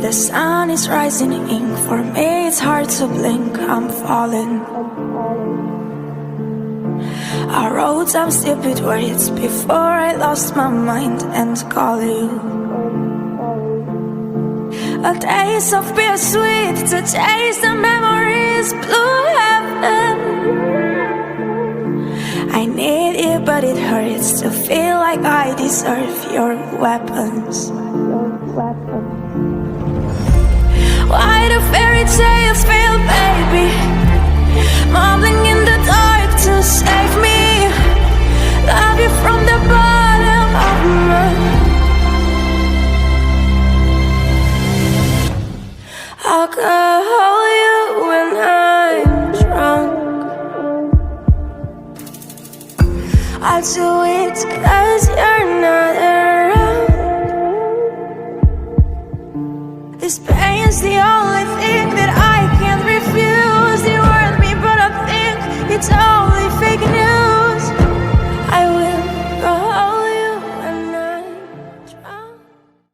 The sun is rising ink. For me it's hard to blink, I'm falling. I wrote some stupid words before I lost my mind and call you. A taste of bittersweet to taste the memories, blue heaven. I need it but it hurts to feel like I deserve your weapons. Why do fairy tales fail, baby? Mumbling in the dark to save me. Love you from the bottom of my. I'll call you when I'm drunk. I'll do it 'cause you're not around. This pain's the only